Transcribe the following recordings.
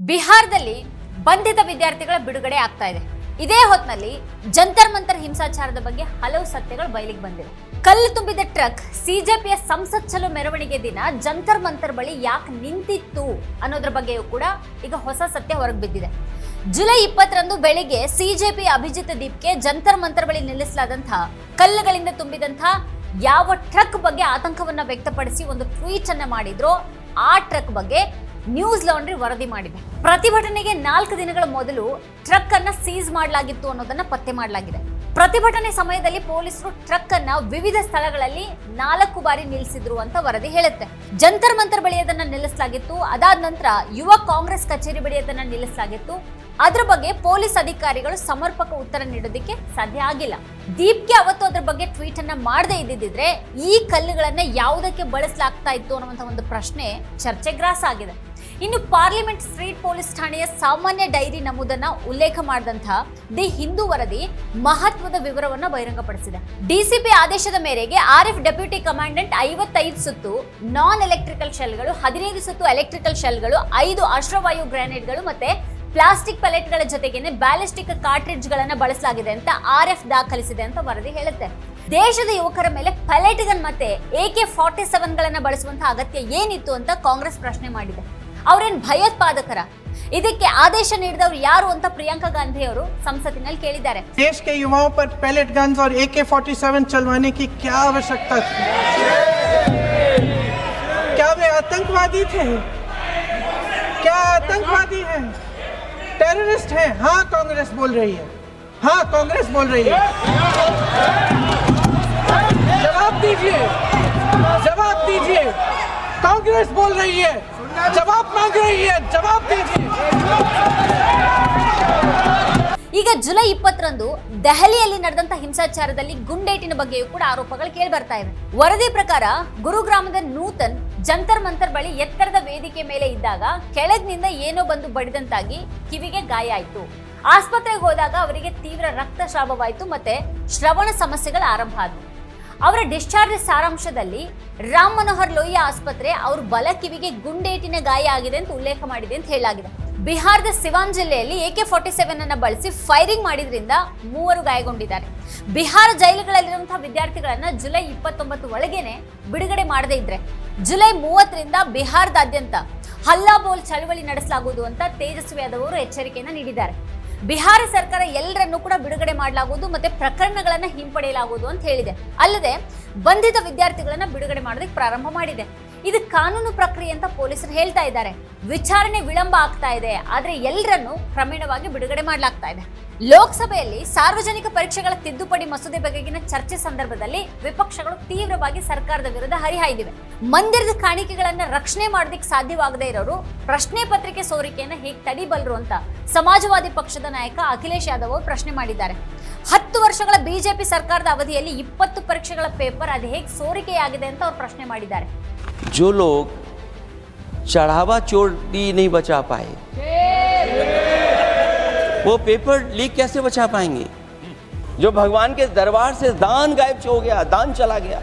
ಬಿಹಾರದಲ್ಲಿ ಬಂಧಿತ ವಿದ್ಯಾರ್ಥಿಗಳ ಬಿಡುಗಡೆ ಆಗ್ತಾ ಇದೆ. ಇದೇ ಹೊತ್ತಿನಲ್ಲಿ ಜಂತರ್ ಮಂತರ್ ಹಿಂಸಾಚಾರದ ಬಗ್ಗೆ ಹಲವು ಸತ್ಯಗಳು ಬಯಲಿಗೆ ಬಂದಿವೆ. ಕಲ್ಲು ತುಂಬಿದ ಟ್ರಕ್ ಸಿಜೆಪಿಯ ಸಂಸತ್ ಚಲೋ ಮೆರವಣಿಗೆ ದಿನ ಜಂತರ್ ಮಂತರ್ ಬಳಿ ಯಾಕೆ ನಿಂತಿತ್ತು ಅನ್ನೋದ್ರ ಬಗ್ಗೆಯೂ ಕೂಡ ಈಗ ಹೊಸ ಸತ್ಯ ಹೊರಗೆ ಬಿದ್ದಿದೆ. ಜುಲೈ 20ರಂದು ಬೆಳಿಗ್ಗೆ ಸಿಜೆಪಿ ಅಭಿಜಿತ್ ದೀಪ್ಗೆ ಜಂತರ್ ಮಂತರ್ ಬಳಿ ನಿಲ್ಲಿಸಲಾದಂತಹ ಕಲ್ಲುಗಳಿಂದ ತುಂಬಿದಂತಹ ಯಾವ ಟ್ರಕ್ ಬಗ್ಗೆ ಆತಂಕವನ್ನ ವ್ಯಕ್ತಪಡಿಸಿ ಒಂದು ಟ್ವೀಟ್ ಅನ್ನ ಮಾಡಿದ್ರೋ ಆ ಟ್ರಕ್ ಬಗ್ಗೆ ನ್ಯೂಸ್ ಲಾಂಡ್ರಿ ವರದಿ ಮಾಡಿದೆ. ಪ್ರತಿಭಟನೆಗೆ 4 ದಿನಗಳ ಮೊದಲು ಟ್ರಕ್ ಅನ್ನ ಸೀಸ್ ಮಾಡಲಾಗಿತ್ತು ಅನ್ನೋದನ್ನ ಪತ್ತೆ ಮಾಡಲಾಗಿದೆ. ಪ್ರತಿಭಟನೆ ಸಮಯದಲ್ಲಿ ಪೊಲೀಸರು ಟ್ರಕ್ ಅನ್ನ ವಿವಿಧ ಸ್ಥಳಗಳಲ್ಲಿ 4 ಬಾರಿ ನಿಲ್ಲಿಸಿದ್ರು ಅಂತ ವರದಿ ಹೇಳುತ್ತೆ. ಜಂತರ್ ಮಂತರ್ ಬಳಿ ಅದನ್ನ ನಿಲ್ಲಿಸಲಾಗಿತ್ತು. ಅದಾದ ನಂತರ ಯುವ ಕಾಂಗ್ರೆಸ್ ಕಚೇರಿ ಬಳಿ ಅದನ್ನ ನಿಲ್ಲಿಸಲಾಗಿತ್ತು. ಅದ್ರ ಬಗ್ಗೆ ಪೊಲೀಸ್ ಅಧಿಕಾರಿಗಳು ಸಮರ್ಪಕ ಉತ್ತರ ನೀಡೋದಕ್ಕೆ ಸಾಧ್ಯ ಆಗಿಲ್ಲ. ದೀಪ್ಗೆ ಅವತ್ತು ಅದ್ರ ಬಗ್ಗೆ ಟ್ವೀಟ್ ಅನ್ನ ಮಾಡದೇ ಇದ್ದಿದ್ರೆ ಈ ಕಲ್ಲುಗಳನ್ನ ಯಾವುದಕ್ಕೆ ಬಳಸಲಾಗ್ತಾ ಇತ್ತು ಅನ್ನುವಂಥ ಒಂದು ಪ್ರಶ್ನೆ ಚರ್ಚೆಗ್ರಾಸ ಆಗಿದೆ. ಇನ್ನು ಪಾರ್ಲಿಮೆಂಟ್ ಸ್ಟ್ರೀಟ್ ಪೊಲೀಸ್ ಠಾಣೆಯ ಸಾಮಾನ್ಯ ಡೈರಿ ನಮೂದನ್ನ ಉಲ್ಲೇಖ ಮಾಡಿದಂತಹ ದಿ ಹಿಂದೂ ವರದಿ ಮಹತ್ವದ ವಿವರವನ್ನ ಬಹಿರಂಗಪಡಿಸಿದೆ. ಡಿಸಿಪಿ ಆದೇಶದ ಮೇರೆಗೆ ಆರ್ಎಫ್ ಡೆಪ್ಯೂಟಿ ಕಮಾಂಡೆಂಟ್ 55 ಸುತ್ತು ನಾನ್ ಎಲೆಕ್ಟ್ರಿಕಲ್ ಶೆಲ್ಗಳು, 15 ಸುತ್ತು ಎಲೆಕ್ಟ್ರಿಕಲ್ ಶೆಲ್ಗಳು, 5 ಅಶ್ರವಾಯು ಗ್ರೆನೇಡ್ಗಳು ಮತ್ತೆ ಪ್ಲಾಸ್ಟಿಕ್ ಪೆಲೆಟ್ಗಳ ಜೊತೆಗೇನೆ ಬ್ಯಾಲಿಸ್ಟಿಕ್ ಕಾರ್ಟ್ರಿಡ್ಜ್ ಗಳನ್ನ ಬಳಸಲಾಗಿದೆ ಅಂತ ಆರ್ಎಫ್ ದಾಖಲಿಸಿದೆ ಅಂತ ವರದಿ ಹೇಳುತ್ತೆ. ದೇಶದ ಯುವಕರ ಮೇಲೆ ಪೆಲೆಟ್ ಗನ್ ಮತ್ತೆ AK-47 ಗಳನ್ನ ಬಳಸುವಂತಹ ಅಗತ್ಯ ಏನಿತ್ತು ಅಂತ ಕಾಂಗ್ರೆಸ್ ಪ್ರಶ್ನೆ ಮಾಡಿದೆ. ಅವರೇನ್ ಭಯೋತ್ಪಾದಕರ? ಇದಕ್ಕೆ ಆದೇಶ ನೀಡಿದವರು ಯಾರು ಅಂತ ಪ್ರಿಯಾಂಕಾ ಗಾಂಧಿ ಅವರು ಸಂಸತ್ತಿನಲ್ಲಿ ಕೇಳಿದ್ದಾರೆ. देश के युवाओं पर पैलेट गन्स और AK-47 चलवाने की क्या आवश्यकता थी? क्या वे आतंकवादी थे? क्या आतंकवादी हैं? टेररिस्ट हैं? हाँ, कांग्रेस बोल रही है. हाँ, कांग्रेस बोल रही है. जवाब दीजिए, जवाब दीजिए. कांग्रेस बोल रही है, जवाब मांग रही है, जवाब दीजिए. ಈಗ ಜುಲೈ 20ರಂದು ದೆಹಲಿಯಲ್ಲಿ ನಡೆದಂತ ಹಿಂಸಾಚಾರದಲ್ಲಿ ಗುಂಡೇಟಿನ ಬಗ್ಗೆಯೂ ಕೂಡ ಆರೋಪಗಳು ಕೇಳಿ ಬರ್ತಾ ಇವೆ. ವರದಿ ಪ್ರಕಾರ ಗುರುಗ್ರಾಮದ ನೂತನ್ ಜಂತರ್ ಮಂತರ್ ಬಳಿ ಎತ್ತರದ ವೇದಿಕೆ ಮೇಲೆ ಇದ್ದಾಗ ಕೆಳಗಿನಿಂದ ಏನೋ ಬಂದು ಬಡಿದಂತಾಗಿ ಕಿವಿಗೆ ಗಾಯ ಆಯಿತು. ಆಸ್ಪತ್ರೆಗೆ ಹೋದಾಗ ಅವರಿಗೆ ತೀವ್ರ ರಕ್ತಸ್ರಾವವಾಯಿತು ಮತ್ತೆ ಶ್ರವಣ ಸಮಸ್ಯೆಗಳು ಆರಂಭ ಆದವು. ಅವರ ಡಿಸ್ಚಾರ್ಜ್ ಸಾರಾಂಶದಲ್ಲಿ ರಾಮ್ ಮನೋಹರ್ ಲೋಹಿಯಾ ಆಸ್ಪತ್ರೆ ಅವ್ರ ಬಲ ಕಿವಿಗೆ ಗುಂಡೇಟಿನ ಗಾಯ ಆಗಿದೆ ಅಂತ ಉಲ್ಲೇಖ ಮಾಡಿದೆ ಅಂತ ಹೇಳಲಾಗಿದೆ. ಬಿಹಾರದ ಸಿವಾನ್ ಜಿಲ್ಲೆಯಲ್ಲಿ AK-47 ಅನ್ನ ಬಳಸಿ ಫೈರಿಂಗ್ ಮಾಡಿದ್ರಿಂದ 3 ಗಾಯಗೊಂಡಿದ್ದಾರೆ. ಬಿಹಾರ ಜೈಲುಗಳಲ್ಲಿರುವಂತಹ ವಿದ್ಯಾರ್ಥಿಗಳನ್ನ ಜುಲೈ 29 ಒಳಗೇನೆ ಬಿಡುಗಡೆ ಮಾಡದೇ ಇದ್ರೆ ಜುಲೈ 30ರಿಂದ ಬಿಹಾರದಾದ್ಯಂತ ಹಲ್ಲಾ ಬೋಲ್ ಚಳವಳಿ ನಡೆಸಲಾಗುವುದು ಅಂತ ತೇಜಸ್ವಿ ಯಾದವ್ ಅವರು ಎಚ್ಚರಿಕೆಯನ್ನ ನೀಡಿದ್ದಾರೆ. ಬಿಹಾರ ಸರ್ಕಾರ ಎಲ್ಲರನ್ನೂ ಕೂಡ ಬಿಡುಗಡೆ ಮಾಡಲಾಗುವುದು ಮತ್ತೆ ಪ್ರಕರಣಗಳನ್ನ ಹಿಂಪಡೆಯಲಾಗುವುದು ಅಂತ ಹೇಳಿದೆ. ಅಲ್ಲದೆ ಬಂಧಿತ ವಿದ್ಯಾರ್ಥಿಗಳನ್ನ ಬಿಡುಗಡೆ ಮಾಡೋದಕ್ಕೆ ಪ್ರಾರಂಭ ಮಾಡಿದೆ. ಇದು ಕಾನೂನು ಪ್ರಕ್ರಿಯೆ ಅಂತ ಪೊಲೀಸರು ಹೇಳ್ತಾ ಇದ್ದಾರೆ. ವಿಚಾರಣೆ ವಿಳಂಬ ಆಗ್ತಾ ಇದೆ, ಆದ್ರೆ ಎಲ್ಲರನ್ನೂ ಕ್ರಮೇಣವಾಗಿ ಬಿಡುಗಡೆ ಮಾಡಲಾಗ್ತಾ ಇದೆ. ಲೋಕಸಭೆಯಲ್ಲಿ ಸಾರ್ವಜನಿಕ ಪರೀಕ್ಷೆಗಳ ತಿದ್ದುಪಡಿ ಮಸೂದೆ ಬಗೆಗಿನ ಚರ್ಚೆ ಸಂದರ್ಭದಲ್ಲಿ ವಿಪಕ್ಷಗಳು ತೀವ್ರವಾಗಿ ಸರ್ಕಾರದ ವಿರುದ್ಧ ಹರಿಹಾಯ್ದಿವೆ. ಮಂದಿರದ ಕಾಣಿಕೆಗಳನ್ನ ರಕ್ಷಣೆ ಮಾಡೋದಕ್ಕೆ ಸಾಧ್ಯವಾಗದೇ ಇರೋರು ಪ್ರಶ್ನೆ ಪತ್ರಿಕೆ ಸೋರಿಕೆಯನ್ನ ಹೇಗೆ ತಡಿಬಲ್ಲರು ಅಂತ ಸಮಾಜವಾದಿ ಪಕ್ಷದ ನಾಯಕ ಅಖಿಲೇಶ್ ಯಾದವ್ ಅವರು ಪ್ರಶ್ನೆ ಮಾಡಿದ್ದಾರೆ. 10 ವರ್ಷಗಳ ಬಿಜೆಪಿ ಸರ್ಕಾರದ ಅವಧಿಯಲ್ಲಿ 20 ಪರೀಕ್ಷೆಗಳ ಪೇಪರ್ ಅದು ಹೇಗೆ ಸೋರಿಕೆಯಾಗಿದೆ ಅಂತ ಅವರು ಪ್ರಶ್ನೆ ಮಾಡಿದ್ದಾರೆ. जो लोग चढ़ावा चोरी नहीं बचा पाए वो पेपर लीक कैसे बचा पाएंगे? जो भगवान के दरबार से दान गायब हो गया, दान चला गया,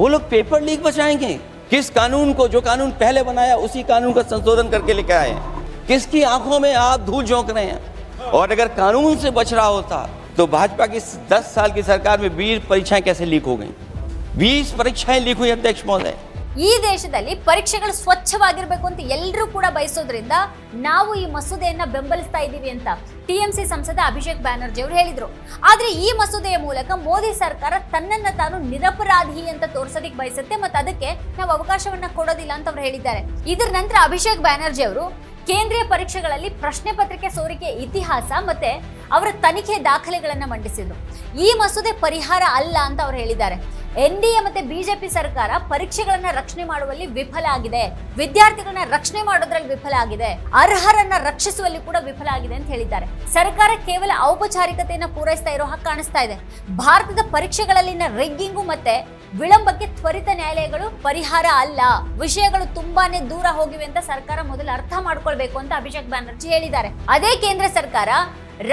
वो लोग पेपर लीक बचाएंगे? किस कानून को, जो कानून पहले बनाया उसी कानून का संशोधन करके लेकर आए हैं? किसकी आंखों में आप धूल झोंक रहे हैं? और अगर कानून से बच रहा होता तो भाजपा की 10 साल की सरकार में 20 परीक्षाएं कैसे लीक हो गई? 20 परीक्षाएं लीक हुई अध्यक्ष महोदय. ಈ ದೇಶದಲ್ಲಿ ಪರೀಕ್ಷೆಗಳು ಸ್ವಚ್ಛವಾಗಿರ್ಬೇಕು ಅಂತ ಎಲ್ಲರೂ ಕೂಡ ಬಯಸೋದ್ರಿಂದ ನಾವು ಈ ಮಸೂದೆಯನ್ನ ಬೆಂಬಲಿಸ್ತಾ ಇದ್ದೀವಿ ಅಂತ TMC ಸಂಸದ ಅಭಿಷೇಕ್ ಬ್ಯಾನರ್ಜಿ ಅವರು ಹೇಳಿದ್ರು. ಆದ್ರೆ ಈ ಮಸೂದೆಯ ಮೂಲಕ ಮೋದಿ ಸರ್ಕಾರ ತನ್ನನ್ನ ತಾನು ನಿರಪರಾಧಿ ಅಂತ ತೋರ್ಸೋದಿಕ್ ಬಯಸುತ್ತೆ ಮತ್ತೆ ಅದಕ್ಕೆ ನಾವು ಅವಕಾಶವನ್ನ ಕೊಡೋದಿಲ್ಲ ಅಂತ ಅವರು ಹೇಳಿದ್ದಾರೆ. ಇದರ ನಂತರ ಅಭಿಷೇಕ್ ಬ್ಯಾನರ್ಜಿ ಅವರು ಕೇಂದ್ರೀಯ ಪರೀಕ್ಷೆಗಳಲ್ಲಿ ಪ್ರಶ್ನೆ ಪತ್ರಿಕೆ ಸೋರಿಕೆ ಇತಿಹಾಸ ಮತ್ತೆ ಅವರ ತನಿಖೆ ದಾಖಲೆಗಳನ್ನ ಮಂಡಿಸಿದ್ರು. ಈ ಮಸೂದೆ ಪರಿಹಾರ ಅಲ್ಲ ಅಂತ ಅವರು ಹೇಳಿದ್ದಾರೆ. NDA ಮತ್ತೆ ಬಿಜೆಪಿ ಸರ್ಕಾರ ಪರೀಕ್ಷೆಗಳನ್ನ ರಕ್ಷಣೆ ಮಾಡುವಲ್ಲಿ ವಿಫಲ ಆಗಿದೆ, ವಿದ್ಯಾರ್ಥಿಗಳನ್ನ ರಕ್ಷಣೆ ಮಾಡೋದ್ರಲ್ಲಿ ವಿಫಲ ಆಗಿದೆ, ಅರ್ಹರನ್ನ ರಕ್ಷಿಸುವಲ್ಲಿ ಕೂಡ ವಿಫಲ ಆಗಿದೆ ಅಂತ ಹೇಳಿದ್ದಾರೆ. ಸರ್ಕಾರ ಕೇವಲ ಔಪಚಾರಿಕತೆಯನ್ನ ಪೂರೈಸ್ತಾ ಇರೋ ಹಾಗೆ ಕಾಣಿಸ್ತಾ ಇದೆ. ಭಾರತದ ಪರೀಕ್ಷೆಗಳಲ್ಲಿನ ರಿಗ್ಗಿಂಗು ಮತ್ತೆ ವಿಳಂಬಕ್ಕೆ ತ್ವರಿತ ನ್ಯಾಯಾಲಯಗಳು ಪರಿಹಾರ ಅಲ್ಲ, ವಿಷಯಗಳು ತುಂಬಾನೇ ದೂರ ಹೋಗಿವೆ ಅಂತ ಸರ್ಕಾರ ಮೊದಲು ಅರ್ಥ ಮಾಡ್ಕೊಳ್ಬೇಕು ಅಂತ ಅಭಿಷೇಕ್ ಬ್ಯಾನರ್ಜಿ ಹೇಳಿದ್ದಾರೆ. ಅದೇ ಕೇಂದ್ರ ಸರ್ಕಾರ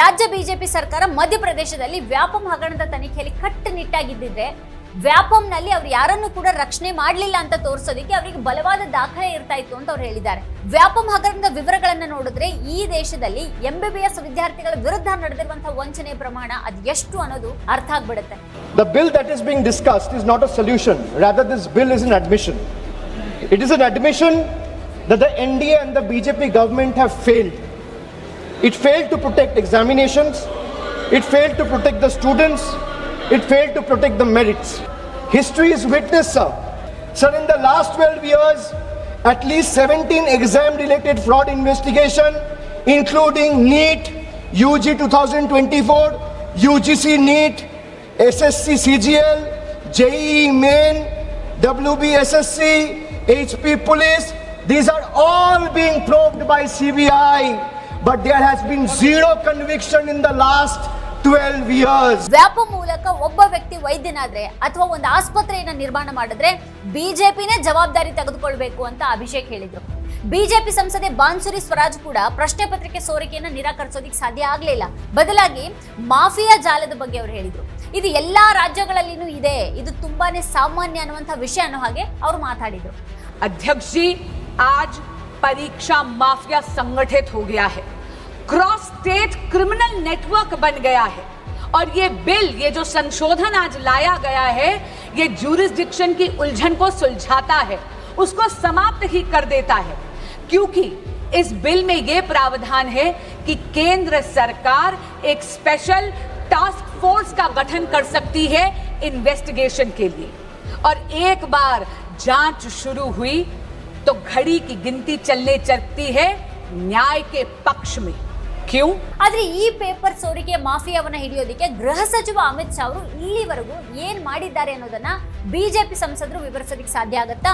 ರಾಜ್ಯ ಬಿಜೆಪಿ ಸರ್ಕಾರ ಮಧ್ಯಪ್ರದೇಶದಲ್ಲಿ ವ್ಯಾಪಂ ಹಗರಣದ ತನಿಖೆಯಲ್ಲಿ ಕಟ್ಟುನಿಟ್ಟಾಗಿದ್ದಿದ್ರೆ ವ್ಯಾಪಂನಲ್ಲಿ ಅವ್ರು ಯಾರನ್ನು ಕೂಡ ರಕ್ಷಣೆ ಮಾಡಲಿಲ್ಲ ಅಂತ ತೋರಿಸೋದಕ್ಕೆ ಅವರಿಗೆ ಬಲವಾದ ದಾಖಲೆ ಇರ್ತಾ ಇತ್ತು ಅಂತ ಅವ್ರು ಹೇಳಿದ್ದಾರೆ. ವ್ಯಾಪಂ ಹಗರಣದ ವಿವರಗಳನ್ನ ನೋಡಿದ್ರೆ ಈ ದೇಶದಲ್ಲಿ MBBS ವಿದ್ಯಾರ್ಥಿಗಳ ವಿರುದ್ಧ ನಡೆದಿರುವಂತಹ ವಂಚನೆ ಪ್ರಮಾಣ ಅದು ಎಷ್ಟು ಅನ್ನೋದು ಅರ್ಥ ಆಗ್ಬಿಡುತ್ತೆ. The bill that is being discussed is not a solution. Rather, this bill is an admission. It is an admission that the NDA and the BJP government have failed. It failed to protect examinations. It failed to protect the students. It failed to protect the merits. History is witness, sir. Sir, in the last 12 years, at least 17 exam-related fraud investigation, including NEET, UG 2024, UGC NEET, SSC CGL, JEE Main, WBSSC, HP Police, these are all being probed by CBI, but there has been zero conviction in the last 12 years. Vyapam ಮೂಲಕ ಒಬ್ಬ ವ್ಯಕ್ತಿ ವೈದ್ಯನಾದ್ರೆ ಅಥವಾ ಒಂದು ಆಸ್ಪತ್ರೆಯನ್ನ ನಿರ್ಮಾಣ ಮಾಡಿದ್ರೆ ಬಿಜೆಪಿನೇ ಜವಾಬ್ದಾರಿ ತೆಗೆದುಕೊಳ್ಬೇಕು ಅಂತ ಅಭಿಷೇಕ್ ಹೇಳಿದ್ರು. ಬಿಜೆಪಿ ಸಂಸದೆ ಬಾನ್ಸುರಿ ಸ್ವರಾಜ್ ಕೂಡ ಪ್ರಶ್ನೆ ಪತ್ರಿಕೆ ಸೋರಿಕೆಯನ್ನ ನಿರಾಕರಿಸೋದಿಕ್ಕೆ ಸಾಧ್ಯ ಆಗ್ಲಿಲ್ಲ. ಬದಲಾಗಿ ಮಾಫಿಯಾ ಜಾಲದ ಬಗ್ಗೆ ಅವರು ಹೇಳಿದ್ರು. ಇದು ಎಲ್ಲಾ ರಾಜ್ಯಗಳಲ್ಲಿನೂ ಇದೆ, ಇದು ತುಂಬಾನೇ ಸಾಮಾನ್ಯ ಅನ್ನುವಂಥ ವಿಷಯ ಅನ್ನೋ ಹಾಗೆ ಅವರು ಮಾತಾಡಿದ್ರು. अध्यक्ष जी, आज परीक्षा माफिया संगठित हो गया है, क्रॉस स्टेट क्रिमिनल नेटवर्क बन गया है और ये बिल, ये जो संशोधन आज लाया गया है, ये ज्यूरिसडिक्शन की उलझन को सुलझाता है, उसको समाप्त ही कर देता है, क्योंकि इस बिल में ये प्रावधान है कि केंद्र सरकार एक स्पेशल टास्क फोर्स का गठन कर सकती है इन्वेस्टिगेशन के लिए, और एक बार जांच शुरू हुई तो घड़ी की गिनती चलने चलती है न्याय के पक्ष में. क्यों? ಆದ್ರೆ ಈ ಪೇಪರ್ ಸೋರಿಕೆ ಮಾಫಿಯಾವನ್ನ ಹಿಡಿಯೋದಕ್ಕೆ ಗೃಹ ಸಚಿವ ಅಮಿತ್ ಶಾ ಅವರು ಇಲ್ಲಿವರೆಗೂ ಏನ್ ಮಾಡಿದ್ದಾರೆ ಅನ್ನೋದನ್ನ ಬಿಜೆಪಿ ಸಂಸದರು ವಿವರಿಸೋದಕ್ಕೆ ಸಾಧ್ಯ ಆಗತ್ತಾ?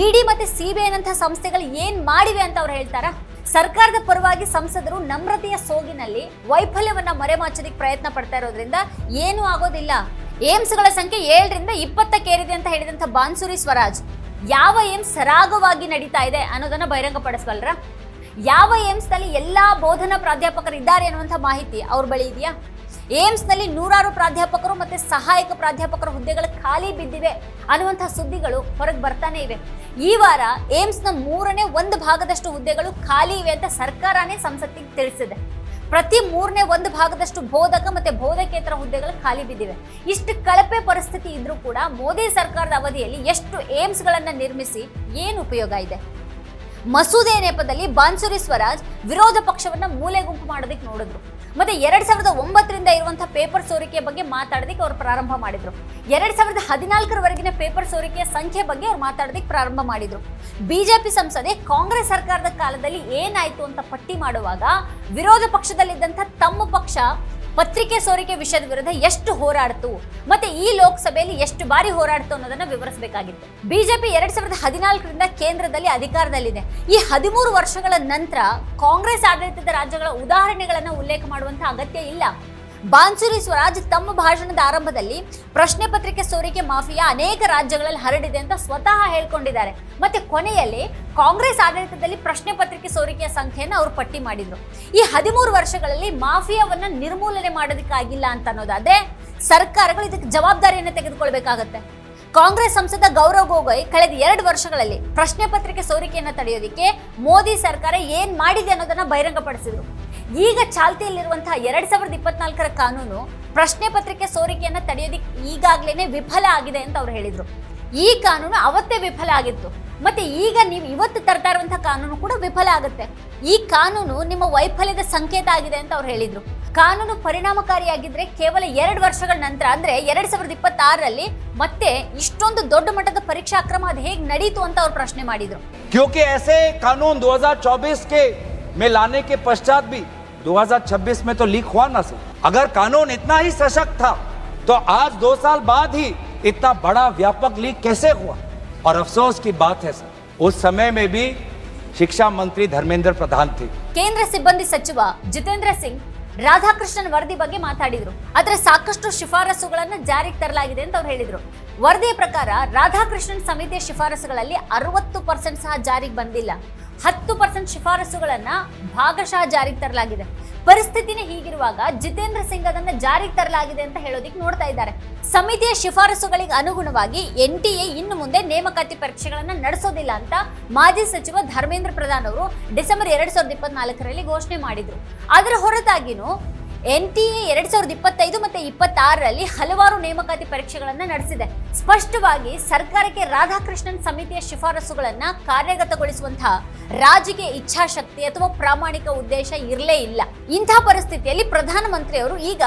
ಇಡಿ ಮತ್ತೆ ಸಿಬಿಐ ನಂತಹ ಸಂಸ್ಥೆಗಳು ಏನ್ ಮಾಡಿವೆ ಅಂತ ಅವ್ರು ಹೇಳ್ತಾರಾ? ಸರ್ಕಾರದ ಪರವಾಗಿ ಸಂಸದರು ನಮ್ರತೆಯ ಸೋಗಿನಲ್ಲಿ ವೈಫಲ್ಯವನ್ನ ಮರೆಮಾಚೋದಕ್ಕೆ ಪ್ರಯತ್ನ ಪಡ್ತಾ ಇರೋದ್ರಿಂದ ಏನೂ ಆಗೋದಿಲ್ಲ. ಏಮ್ಸ್ಗಳ ಸಂಖ್ಯೆ 7ರಿಂದ 20ಕ್ಕೇರಿದೆ ಅಂತ ಹೇಳಿದಂಥ ಬಾನ್ಸುರಿ ಸ್ವರಾಜ್ ಯಾವ ಏಮ್ಸ್ ಸರಾಗವಾಗಿ ನಡೀತಾ ಇದೆ ಅನ್ನೋದನ್ನ ಬಹಿರಂಗಪಡಿಸಬಲ್ಲರ? ಯಾವ ಏಮ್ಸ್ನಲ್ಲಿ ಎಲ್ಲಾ ಬೋಧನಾ ಪ್ರಾಧ್ಯಾಪಕರು ಇದ್ದಾರೆ ಅನ್ನುವಂಥ ಮಾಹಿತಿ ಅವ್ರ ಬಳಿ ಇದೆಯಾ? ಏಮ್ಸ್ನಲ್ಲಿ 100 ಪ್ರಾಧ್ಯಾಪಕರು ಮತ್ತೆ ಸಹಾಯಕ ಪ್ರಾಧ್ಯಾಪಕರ ಹುದ್ದೆಗಳು ಖಾಲಿ ಬಿದ್ದಿವೆ ಅನ್ನುವಂಥ ಸುದ್ದಿಗಳು ಹೊರಗೆ ಬರ್ತಾನೆ ಇವೆ. ಈ ವಾರ ಏಮ್ಸ್ನ 1/3 ಹುದ್ದೆಗಳು ಖಾಲಿ ಇವೆ ಅಂತ ಸರ್ಕಾರನೇ ಸಂಸತ್ತಿಗೆ ತಿಳಿಸಿದೆ. ಪ್ರತಿ 1/3 ಬೋಧಕ ಮತ್ತೆ ಬೋಧಕೇತರ ಹುದ್ದೆಗಳು ಖಾಲಿ ಬಿದ್ದಿವೆ. ಇಷ್ಟು ಕಳಪೆ ಪರಿಸ್ಥಿತಿ ಇದ್ರೂ ಕೂಡ ಮೋದಿ ಸರ್ಕಾರದ ಅವಧಿಯಲ್ಲಿ ಎಷ್ಟು ಏಮ್ಸ್ಗಳನ್ನ ನಿರ್ಮಿಸಿ ಏನು ಉಪಯೋಗ ಇದೆ? ಮಸೂದೆ ನೆಪದಲ್ಲಿ ಬಾನ್ಸುರಿ ಸ್ವರಾಜ್ ವಿರೋಧ ಪಕ್ಷವನ್ನ ಮೂಲೆ ಗುಂಪು ಮಾಡೋದಕ್ಕೆ ನೋಡಿದ್ರು. ಮತ್ತೆ 2009ರಿಂದ ಇರುವಂತಹ ಪೇಪರ್ ಸೋರಿಕೆಯ ಬಗ್ಗೆ ಮಾತಾಡೋದಕ್ಕೆ ಅವರು ಪ್ರಾರಂಭ ಮಾಡಿದ್ರು. 2014ರವರೆಗಿನ ಪೇಪರ್ ಸೋರಿಕೆಯ ಸಂಖ್ಯೆ ಬಗ್ಗೆ ಅವ್ರು ಮಾತಾಡೋದಕ್ಕೆ ಪ್ರಾರಂಭ ಮಾಡಿದ್ರು. ಬಿಜೆಪಿ ಸಂಸದೆ ಕಾಂಗ್ರೆಸ್ ಸರ್ಕಾರದ ಕಾಲದಲ್ಲಿ ಏನಾಯ್ತು ಅಂತ ಪಟ್ಟಿ ಮಾಡುವಾಗ ವಿರೋಧ ಪಕ್ಷದಲ್ಲಿದ್ದಂಥ ತಮ್ಮ ಪಕ್ಷ ಪತ್ರಿಕೆ ಸೋರಿಕೆ ವಿಷಯದ ವಿರುದ್ಧ ಎಷ್ಟು ಹೋರಾಡ್ತು ಮತ್ತೆ ಈ ಲೋಕಸಭೆಯಲ್ಲಿ ಎಷ್ಟು ಬಾರಿ ಹೋರಾಡ್ತು ಅನ್ನೋದನ್ನ ವಿವರಿಸಬೇಕಾಗಿತ್ತು. ಬಿಜೆಪಿ 2014ರಿಂದ ಕೇಂದ್ರದಲ್ಲಿ ಅಧಿಕಾರದಲ್ಲಿದೆ. ಈ 13 ವರ್ಷಗಳ ನಂತರ ಕಾಂಗ್ರೆಸ್ ಆಡಳಿತದ ರಾಜ್ಯಗಳ ಉದಾಹರಣೆಗಳನ್ನ ಉಲ್ಲೇಖ ಮಾಡುವಂತ ಅಗತ್ಯ ಇಲ್ಲ. ಬಾನ್ಸುರಿ ಸ್ವರಾಜ್ ತಮ್ಮ ಭಾಷಣದ ಆರಂಭದಲ್ಲಿ ಪ್ರಶ್ನೆ ಪತ್ರಿಕೆ ಸೋರಿಕೆ ಮಾಫಿಯಾ ಅನೇಕ ರಾಜ್ಯಗಳಲ್ಲಿ ಹರಡಿದೆ ಅಂತ ಸ್ವತಃ ಹೇಳ್ಕೊಂಡಿದ್ದಾರೆ. ಮತ್ತೆ ಕೊನೆಯಲ್ಲಿ ಕಾಂಗ್ರೆಸ್ ಆಡಳಿತದಲ್ಲಿ ಪ್ರಶ್ನೆ ಪತ್ರಿಕೆ ಸೋರಿಕೆಯ ಸಂಖ್ಯೆಯನ್ನು ಅವರು ಪಟ್ಟಿ ಮಾಡಿದ್ರು. ಈ 13 ವರ್ಷಗಳಲ್ಲಿ ಮಾಫಿಯಾವನ್ನ ನಿರ್ಮೂಲನೆ ಮಾಡೋದಕ್ಕಾಗಿಲ್ಲ ಅಂತ ಅನ್ನೋದಾದ್ರೆ ಸರ್ಕಾರಗಳು ಇದಕ್ಕೆ ಜವಾಬ್ದಾರಿಯನ್ನು ತೆಗೆದುಕೊಳ್ಬೇಕಾಗತ್ತೆ. ಕಾಂಗ್ರೆಸ್ ಸಂಸದ ಗೌರವ್ ಗೊಗೊಯ್ ಕಳೆದ 2 ವರ್ಷಗಳಲ್ಲಿ ಪ್ರಶ್ನೆ ಪತ್ರಿಕೆ ಸೋರಿಕೆಯನ್ನು ತಡೆಯೋದಕ್ಕೆ ಮೋದಿ ಸರ್ಕಾರ ಏನ್ ಮಾಡಿದೆ ಅನ್ನೋದನ್ನ ಬಹಿರಂಗಪಡಿಸಿದ್ರು. ಈಗ ಚಾಲ್ತಿಯಲ್ಲಿರುವಂತಹ 2024ರ ಕಾನೂನು ಪ್ರಶ್ನೆ ಪತ್ರಿಕೆ ಸೋರಿಕೆಯನ್ನ ತಡೆಯೋದಕ್ಕೆ ಈಗಾಗಲೇ ವಿಫಲ ಆಗಿದೆ ಅಂತ ಅವ್ರು ಹೇಳಿದ್ರು. ಈ ಕಾನೂನು ಅವತ್ತೇ ವಿಫಲ ಆಗಿತ್ತು, ಮತ್ತೆ ಈಗ ನೀವು ಇವತ್ತು ತರ್ತಾ ಇರುವಂತಹ ಕಾನೂನು ಕೂಡ ವಿಫಲ ಆಗುತ್ತೆ. ಈ ಕಾನೂನು ನಿಮ್ಮ ವೈಫಲ್ಯದ ಸಂಕೇತ ಆಗಿದೆ ಅಂತ ಅವ್ರು ಹೇಳಿದ್ರು. ಕಾನೂನು ಪರಿಣಾಮಕಾರಿಯಾಗಿದ್ರೆ ಕೇವಲ 2 ವರ್ಷಗಳ ನಂತರ ಅಂದ್ರೆ 2026ರಲ್ಲಿ ಮತ್ತೆ ಇಷ್ಟೊಂದು ದೊಡ್ಡ ಮಟ್ಟದ ಪರೀಕ್ಷಾ ಅಕ್ರಮ ಅದು ಹೇಗೆ ನಡೀತು ಅಂತ ಅವ್ರು ಪ್ರಶ್ನೆ ಮಾಡಿದ್ರು. क्योंकि ऐसे कानून 2024 के में लाने के पश्चात भी 2026 में तो लीक हुआ ना सर. अगर कानून इतना ही सशक्त था तो आज 2 साल बाद ही इतना बड़ा व्यापक लीक कैसे हुआ? और अफसोस की बात है सर, उस समय में भी शिक्षा मंत्री धर्मेंद्र प्रधान थे. ಕೇಂದ್ರ ಸಿಬ್ಬಂದಿ ಸಚಿವ ಜಿತೇಂದ್ರ ಸಿಂಗ್ ರಾಧಾಕೃಷ್ಣನ್ ವರದಿ ಬಗ್ಗೆ ಮಾತಾಡಿದ್ರು. ಆದ್ರೆ ಸಾಕಷ್ಟು ಶಿಫಾರಸುಗಳನ್ನ ಜಾರಿಗೆ ತರಲಾಗಿದೆ ಅಂತ ಅವ್ರು ಹೇಳಿದ್ರು. ವರದಿಯ ಪ್ರಕಾರ ರಾಧಾಕೃಷ್ಣನ್ ಸಮಿತಿಯ ಶಿಫಾರಸುಗಳಲ್ಲಿ 60% ಸಹ ಜಾರಿಗೆ ಬಂದಿಲ್ಲ. 10% ಶಿಫಾರಸುಗಳನ್ನ ಭಾಗಶಃ ಜಾರಿಗೆ ತರಲಾಗಿದೆ. ಪರಿಸ್ಥಿತಿನೇ ಹೀಗಿರುವಾಗ ಜಿತೇಂದ್ರ ಸಿಂಗ್ ಅದನ್ನ ಜಾರಿಗೆ ತರಲಾಗಿದೆ ಅಂತ ಹೇಳೋದಿಕ್ ನೋಡ್ತಾ ಇದ್ದಾರೆ. ಸಮಿತಿಯ ಶಿಫಾರಸುಗಳಿಗೆ ಅನುಗುಣವಾಗಿ NTA ಇನ್ನು ಮುಂದೆ ನೇಮಕಾತಿ ಪರೀಕ್ಷೆಗಳನ್ನ ನಡೆಸೋದಿಲ್ಲ ಅಂತ ಮಾಜಿ ಸಚಿವ ಧರ್ಮೇಂದ್ರ ಪ್ರಧಾನ್ ಅವರು ಡಿಸೆಂಬರ್ 2024ರಲ್ಲಿ ಘೋಷಣೆ ಮಾಡಿದ್ರು. ಅದರ ಹೊರತಾಗಿನೂ NTA 2025 ಮತ್ತೆ 26ರಲ್ಲಿ ಹಲವಾರು ನೇಮಕಾತಿ ಪರೀಕ್ಷೆಗಳನ್ನ ನಡೆಸಿದೆ. ಸ್ಪಷ್ಟವಾಗಿ ಸರ್ಕಾರಕ್ಕೆ ರಾಧಾಕೃಷ್ಣನ್ ಸಮಿತಿಯ ಶಿಫಾರಸುಗಳನ್ನ ಕಾರ್ಯಗತಗೊಳಿಸುವಂತಹ ರಾಜಕೀಯ ಇಚ್ಛಾಶಕ್ತಿ ಅಥವಾ ಪ್ರಾಮಾಣಿಕ ಉದ್ದೇಶ ಇರಲೇ ಇಲ್ಲ. ಇಂತಹ ಪರಿಸ್ಥಿತಿಯಲ್ಲಿ ಪ್ರಧಾನಮಂತ್ರಿಯವರು ಈಗ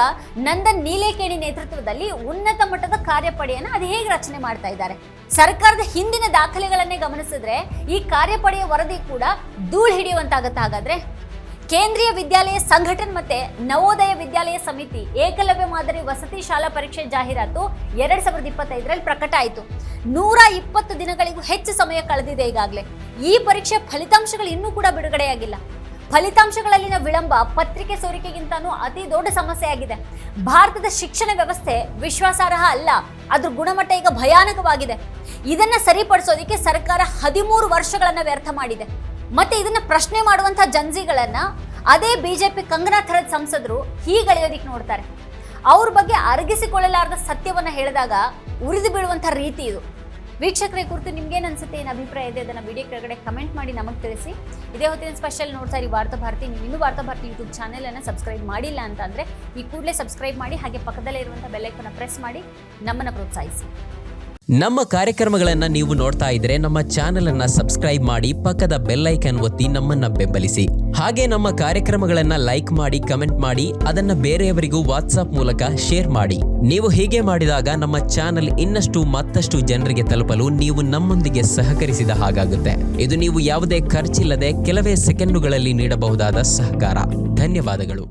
ನಂದನ್ ನೀಲೇಕೇಣಿ ನೇತೃತ್ವದಲ್ಲಿ ಉನ್ನತ ಮಟ್ಟದ ಕಾರ್ಯಪಡೆಯನ್ನು ಅದು ಹೇಗೆ ರಚನೆ ಮಾಡ್ತಾ ಇದ್ದಾರೆ? ಸರ್ಕಾರದ ಹಿಂದಿನ ದಾಖಲೆಗಳನ್ನೇ ಗಮನಿಸಿದ್ರೆ ಈ ಕಾರ್ಯಪಡೆಯ ವರದಿ ಕೂಡ ಧೂಳು ಹಿಡಿಯುವಂತಾಗತ್ತೆ. ಹಾಗಾದ್ರೆ ಕೇಂದ್ರೀಯ ವಿದ್ಯಾಲಯ ಸಂಘಟನೆ ಮತ್ತೆ ನವೋದಯ ವಿದ್ಯಾಲಯ ಸಮಿತಿ ಏಕಲವ್ಯ ಮಾದರಿ ವಸತಿ ಶಾಲಾ ಪರೀಕ್ಷೆ ಜಾಹೀರಾತು 2025ರಲ್ಲಿ ಪ್ರಕಟ ಆಯಿತು. 120 ದಿನಗಳಿಗೂ ಹೆಚ್ಚು ಸಮಯ ಕಳೆದಿದೆ ಈಗಾಗಲೇ. ಈ ಪರೀಕ್ಷೆ ಫಲಿತಾಂಶಗಳು ಇನ್ನೂ ಕೂಡ ಬಿಡುಗಡೆಯಾಗಿಲ್ಲ. ಫಲಿತಾಂಶಗಳಲ್ಲಿನ ವಿಳಂಬ ಪತ್ರಿಕೆ ಸೋರಿಕೆಗಿಂತನೂ ಅತಿ ದೊಡ್ಡ ಸಮಸ್ಯೆಯಾಗಿದೆ. ಭಾರತದ ಶಿಕ್ಷಣ ವ್ಯವಸ್ಥೆ ವಿಶ್ವಾಸಾರ್ಹ ಅಲ್ಲ, ಅದ್ರ ಗುಣಮಟ್ಟ ಈಗ ಭಯಾನಕವಾಗಿದೆ. ಇದನ್ನ ಸರಿಪಡಿಸೋದಕ್ಕೆ ಸರ್ಕಾರ 13 ವರ್ಷಗಳನ್ನ ವ್ಯರ್ಥ ಮಾಡಿದೆ. ಮತ್ತೆ ಇದನ್ನ ಪ್ರಶ್ನೆ ಮಾಡುವಂತಹ ಜಂಜಿಗಳನ್ನ ಅದೇ ಬಿಜೆಪಿ ಕಂಗನಾ ಥರದ ಸಂಸದರು ಹೀಗಳೆಯೋದಿಕ್ ನೋಡ್ತಾರೆ. ಅವ್ರ ಬಗ್ಗೆ ಅರಗಿಸಿಕೊಳ್ಳಲಾರದ ಸತ್ಯವನ್ನ ಹೇಳಿದಾಗ ಉರಿದು ಬೀಳುವಂತಹ ರೀತಿ ಇದು. ವೀಕ್ಷಕರೇ, ಕುರಿತು ನಿಮ್ಗೇನು ಅನ್ಸುತ್ತೆ, ಏನು ಅಭಿಪ್ರಾಯ ಇದೆ ಅದನ್ನ ವಿಡಿಯೋ ಕೆಳಗಡೆ ಕಮೆಂಟ್ ಮಾಡಿ ನಮಗೆ ತಿಳಿಸಿ. ಇದೇ ಹೊತ್ತಿನ ಸ್ಪೆಷಲ್ ನೋಡ್ತಾ ಇರಿ ವಾರ್ತಾ ಭಾರತಿ. ನೀವು ಇನ್ನೂ ವಾರ್ತಾ ಭಾರತಿ ಯೂಟ್ಯೂಬ್ ಚಾನೆಲ್ ಅನ್ನು ಸಬ್ಸ್ಕ್ರೈಬ್ ಮಾಡಿಲ್ಲ ಅಂತಂದ್ರೆ ಈ ಕೂಡಲೇ ಸಬ್ಸ್ಕ್ರೈಬ್ ಮಾಡಿ, ಹಾಗೆ ಪಕ್ಕದಲ್ಲೇ ಇರುವಂತಹ ಬೆಲ್ ಐಕಾನ್ ಪ್ರೆಸ್ ಮಾಡಿ ನಮ್ಮನ್ನ ಪ್ರೋತ್ಸಾಹಿಸಿ. ನಮ್ಮ ಕಾರ್ಯಕ್ರಮಗಳನ್ನು ನೀವು ನೋಡ್ತಾ ಇದ್ರೆ ನಮ್ಮ ಚಾನೆಲ್ ಅನ್ನ ಸಬ್ಸ್ಕ್ರೈಬ್ ಮಾಡಿ, ಪಕ್ಕದ ಬೆಲ್ ಐಕಾನ್ ಒತ್ತಿ ನಮ್ಮನ್ನ ಬೆಂಬಲಿಸಿ. ಹಾಗೆ ನಮ್ಮ ಕಾರ್ಯಕ್ರಮಗಳನ್ನ ಲೈಕ್ ಮಾಡಿ, ಕಮೆಂಟ್ ಮಾಡಿ, ಅದನ್ನ ಬೇರೆಯವರಿಗೂ ವಾಟ್ಸ್ಆಪ್ ಮೂಲಕ ಶೇರ್ ಮಾಡಿ. ನೀವು ಹೀಗೆ ಮಾಡಿದಾಗ ನಮ್ಮ ಚಾನೆಲ್ ಇನ್ನಷ್ಟು ಮತ್ತಷ್ಟು ಜನರಿಗೆ ತಲುಪಲು ನೀವು ನಮ್ಮೊಂದಿಗೆ ಸಹಕರಿಸಿದ ಹಾಗಾಗುತ್ತೆ. ಇದು ನೀವು ಯಾವುದೇ ಖರ್ಚಿಲ್ಲದೆ ಕೆಲವೇ ಸೆಕೆಂಡುಗಳಲ್ಲಿ ನೀಡಬಹುದಾದ ಸಹಕಾರ. ಧನ್ಯವಾದಗಳು.